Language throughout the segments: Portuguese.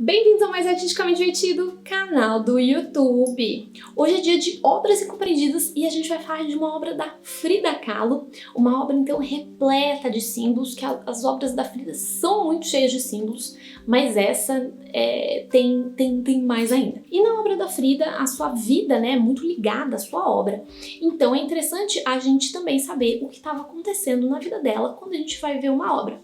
Bem-vindos a mais Artisticamente Divertido, canal do YouTube. Hoje é dia de obras incompreendidas e a gente vai falar de uma obra da Frida Kahlo, uma obra então repleta de símbolos, que as obras da Frida são muito cheias de símbolos, mas essa tem mais ainda. E na obra da Frida, a sua vida é muito ligada à sua obra, então é interessante a gente também saber o que estava acontecendo na vida dela quando a gente vai ver uma obra.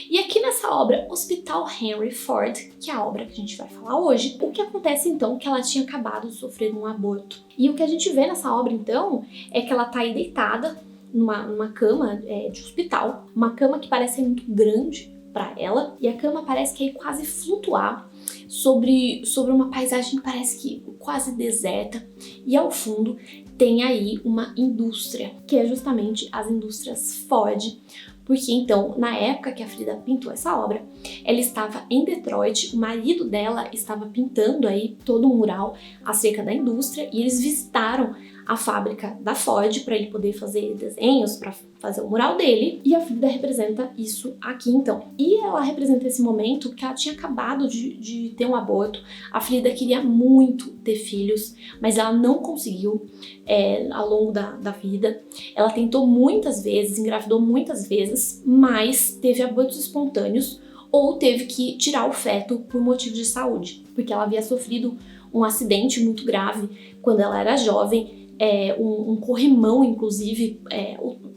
E aqui nessa obra, Hospital Henry Ford, que é a obra que a gente vai falar hoje, o que acontece então é que ela tinha acabado de sofrer um aborto. E o que a gente vê nessa obra então é que ela tá aí deitada numa cama de hospital, uma cama que parece muito grande para ela, e a cama parece que aí quase flutuar sobre uma paisagem que parece que quase deserta, e ao fundo tem aí uma indústria, que é justamente as indústrias Ford. Porque então, na época que a Frida pintou essa obra, ela estava em Detroit, o marido dela estava pintando aí todo um mural acerca da indústria e eles visitaram a fábrica da Ford para ele poder fazer desenhos, para fazer o mural dele, e a Frida representa isso aqui então. E ela representa esse momento que ela tinha acabado de ter um aborto, a Frida queria muito ter filhos, mas ela não conseguiu ao longo da vida. Ela tentou muitas vezes, engravidou muitas vezes, mas teve abortos espontâneos ou teve que tirar o feto por motivos de saúde, porque ela havia sofrido um acidente muito grave quando ela era jovem. Um corrimão, inclusive,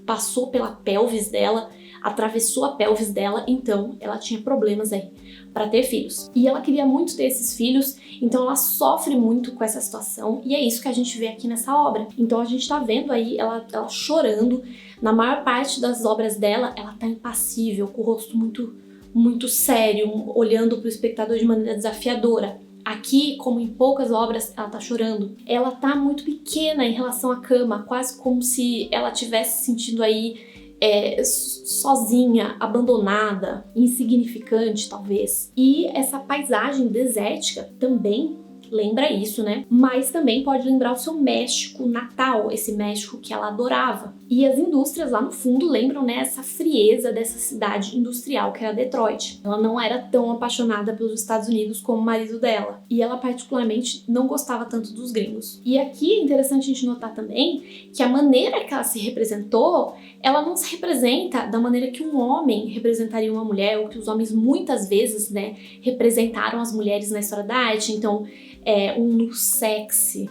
passou pela pelvis dela, atravessou a pelvis dela, então ela tinha problemas aí para ter filhos. E ela queria muito ter esses filhos, então ela sofre muito com essa situação, e é isso que a gente vê aqui nessa obra. Então a gente tá vendo aí ela chorando. Na maior parte das obras dela, ela tá impassível, com o rosto muito sério, olhando pro espectador de maneira desafiadora. Aqui, como em poucas obras, ela tá chorando. Ela tá muito pequena em relação à cama, quase como se ela tivesse se sentindo aí sozinha, abandonada, insignificante talvez. E essa paisagem desértica também lembra isso, né? Mas também pode lembrar o seu México natal, esse México que ela adorava. E as indústrias lá no fundo lembram, né, essa frieza dessa cidade industrial que era Detroit. Ela não era tão apaixonada pelos Estados Unidos como o marido dela. E ela particularmente não gostava tanto dos gringos. E aqui é interessante a gente notar também que a maneira que ela se representou, ela não se representa da maneira que um homem representaria uma mulher, ou que os homens muitas vezes, né, representaram as mulheres na história da arte. Então, um nu sexy,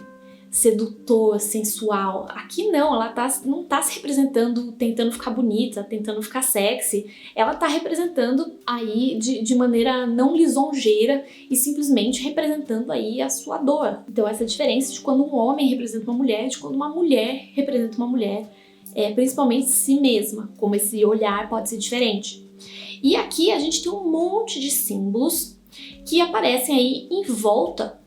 sedutor, sensual. Aqui não, ela não tá se representando tentando ficar bonita, tentando ficar sexy. Ela tá representando aí de maneira não lisonjeira e simplesmente representando aí a sua dor. Então essa diferença de quando um homem representa uma mulher, de quando uma mulher representa uma mulher, principalmente si mesma, como esse olhar pode ser diferente. E aqui a gente tem um monte de símbolos que aparecem aí em volta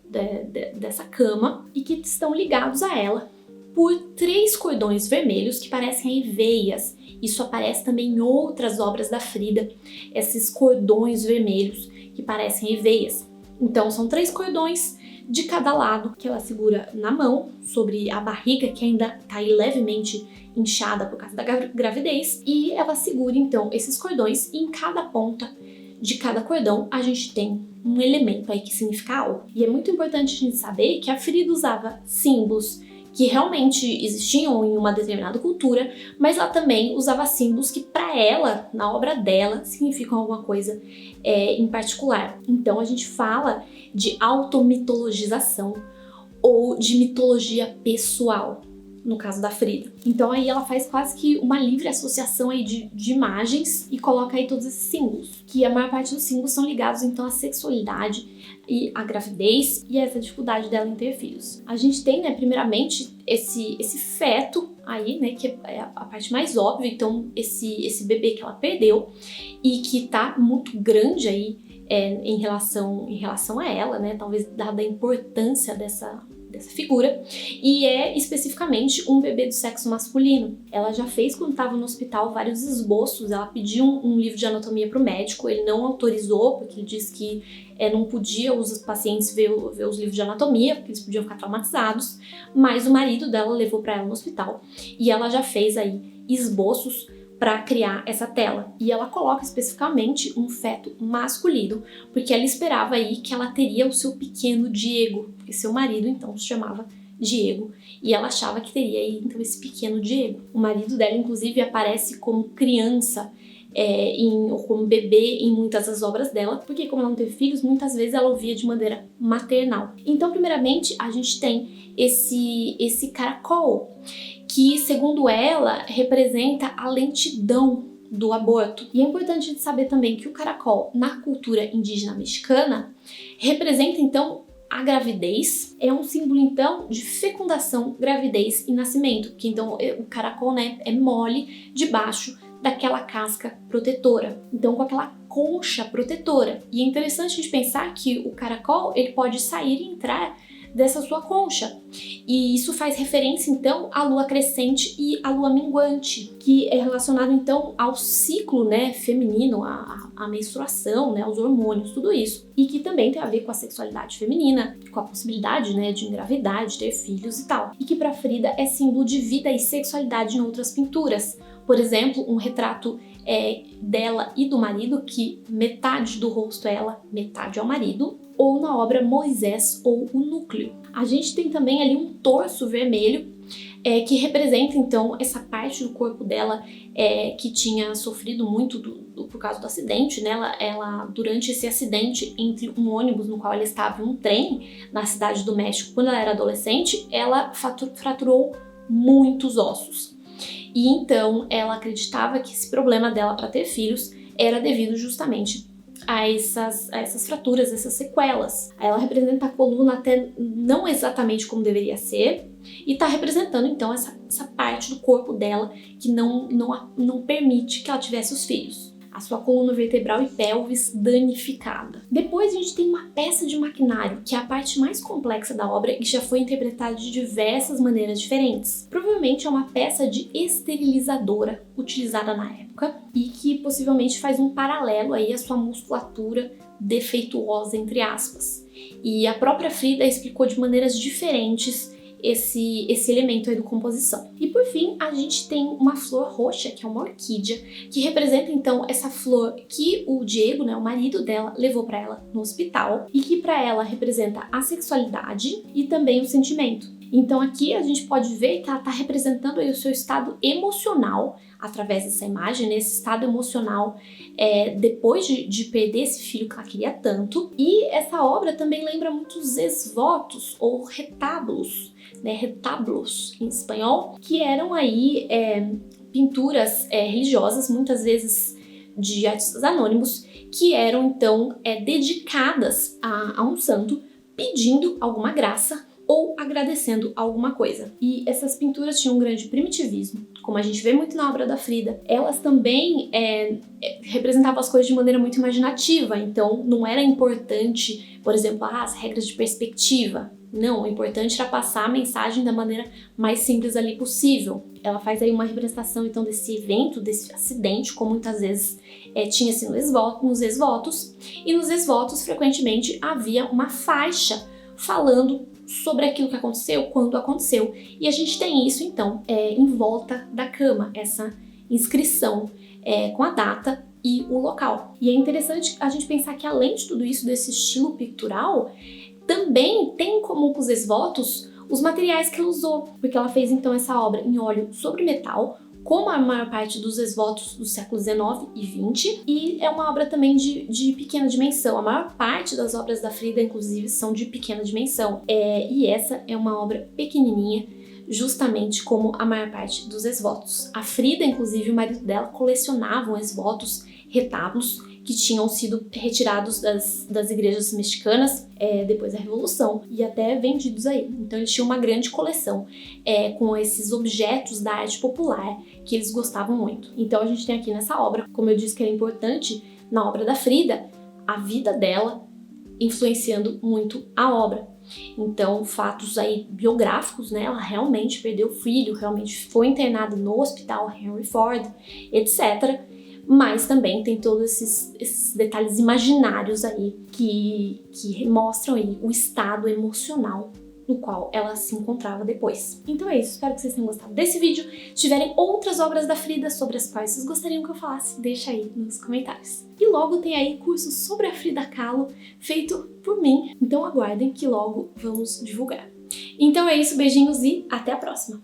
dessa cama e que estão ligados a ela por 3 cordões vermelhos que parecem aí veias. Isso aparece também em outras obras da Frida, esses cordões vermelhos que parecem aí veias. Então são 3 cordões de cada lado que ela segura na mão, sobre a barriga que ainda está aí levemente inchada por causa da gravidez, e ela segura então esses cordões e em cada ponta de cada cordão a gente tem um elemento aí que significa algo. E é muito importante a gente saber que a Frida usava símbolos que realmente existiam em uma determinada cultura, mas ela também usava símbolos que para ela, na obra dela, significam alguma coisa em particular. Então a gente fala de automitologização ou de mitologia pessoal, no caso da Frida. Então aí ela faz quase que uma livre associação aí de imagens e coloca aí todos esses símbolos, que a maior parte dos símbolos são ligados então à sexualidade e à gravidez e a essa dificuldade dela em ter filhos. A gente tem, né, primeiramente esse feto aí, né, que é a parte mais óbvia, então esse bebê que ela perdeu e que tá muito grande aí em relação a ela, né, talvez dada a importância dessa figura, e é especificamente um bebê do sexo masculino. Ela já fez, quando estava no hospital, vários esboços. Ela pediu um livro de anatomia para o médico, ele não autorizou, porque ele disse que não podia os pacientes ver os livros de anatomia, porque eles podiam ficar traumatizados, mas o marido dela levou para ela no hospital, e ela já fez aí esboços para criar essa tela. E ela coloca especificamente um feto masculino, porque ela esperava aí que ela teria o seu pequeno Diego, porque seu marido então se chamava Diego, e ela achava que teria aí então esse pequeno Diego. O marido dela inclusive aparece como criança ou como bebê em muitas das obras dela, porque como ela não teve filhos, muitas vezes ela ouvia de maneira maternal. Então, primeiramente, a gente tem esse caracol, que, segundo ela, representa a lentidão do aborto. E é importante a gente saber também que o caracol, na cultura indígena mexicana, representa, então, a gravidez. É um símbolo, então, de fecundação, gravidez e nascimento, que, então, o caracol, né, é mole debaixo daquela casca protetora, então com aquela concha protetora. E é interessante a gente pensar que o caracol ele pode sair e entrar dessa sua concha, e isso faz referência então à lua crescente e à lua minguante, que é relacionado então ao ciclo, né, feminino, à menstruação, né, aos hormônios, tudo isso, e que também tem a ver com a sexualidade feminina, com a possibilidade, né, de engravidar, de ter filhos e tal, e que para Frida é símbolo de vida e sexualidade em outras pinturas. Por exemplo, um retrato dela e do marido, que metade do rosto é ela, metade é o marido, ou na obra Moisés ou O Núcleo. A gente tem também ali um torso vermelho, que representa então essa parte do corpo dela que tinha sofrido muito por causa do acidente, né? Ela, durante esse acidente entre um ônibus no qual ela estava e um trem na cidade do México, quando ela era adolescente, ela fraturou muitos ossos. E então ela acreditava que esse problema dela para ter filhos era devido justamente a essas fraturas, essas sequelas. Ela representa a coluna até não exatamente como deveria ser, e está representando então essa parte do corpo dela que não permite que ela tivesse os filhos. A sua coluna vertebral e pelvis danificada. Depois a gente tem uma peça de maquinário, que é a parte mais complexa da obra e já foi interpretada de diversas maneiras diferentes. Provavelmente é uma peça de esterilizadora utilizada na época e que possivelmente faz um paralelo aí à sua musculatura defeituosa, entre aspas. E a própria Frida explicou de maneiras diferentes esse elemento aí do composição. E por fim, a gente tem uma flor roxa, que é uma orquídea, que representa então essa flor que o Diego, né, o marido dela, levou para ela no hospital e que para ela representa a sexualidade e também o sentimento. Então aqui a gente pode ver que ela está representando aí o seu estado emocional através dessa imagem, né? Esse estado emocional depois de perder esse filho que ela queria tanto. E essa obra também lembra muito os esvotos ou retábulos, né? Retábulos em espanhol, que eram aí pinturas religiosas, muitas vezes de artistas anônimos, que eram então dedicadas a um santo, pedindo alguma graça ou agradecendo alguma coisa. E essas pinturas tinham um grande primitivismo, como a gente vê muito na obra da Frida. Elas também representavam as coisas de maneira muito imaginativa, então não era importante, por exemplo, as regras de perspectiva. Não, o importante era passar a mensagem da maneira mais simples ali possível. Ela faz aí uma representação então desse evento, desse acidente, como muitas vezes tinha-se nos esvotos, e nos esvotos frequentemente havia uma faixa falando sobre aquilo que aconteceu, quando aconteceu. E a gente tem isso, então, em volta da cama, essa inscrição com a data e o local. E é interessante a gente pensar que, além de tudo isso, desse estilo pictural, também tem em comum com os esvotos os materiais que ela usou, porque ela fez, então, essa obra em óleo sobre metal, como a maior parte dos esvotos do século XIX e XX, e é uma obra também de pequena dimensão. A maior parte das obras da Frida, inclusive, são de pequena dimensão, e essa é uma obra pequenininha, justamente como a maior parte dos esvotos. A Frida, inclusive, o marido dela colecionavam esvotos, retábulos, que tinham sido retirados das igrejas mexicanas depois da Revolução e até vendidos aí. Então eles tinham uma grande coleção com esses objetos da arte popular que eles gostavam muito. Então a gente tem aqui nessa obra, como eu disse que era importante na obra da Frida, a vida dela influenciando muito a obra. Então, fatos aí biográficos, né? Ela realmente perdeu o filho, realmente foi internada no hospital Henry Ford, etc., mas também tem todos esses detalhes imaginários aí que mostram aí o estado emocional no qual ela se encontrava depois. Então é isso, espero que vocês tenham gostado desse vídeo. Se tiverem outras obras da Frida sobre as quais vocês gostariam que eu falasse, deixa aí nos comentários. E logo tem aí curso sobre a Frida Kahlo feito por mim, então aguardem que logo vamos divulgar. Então é isso, beijinhos e até a próxima!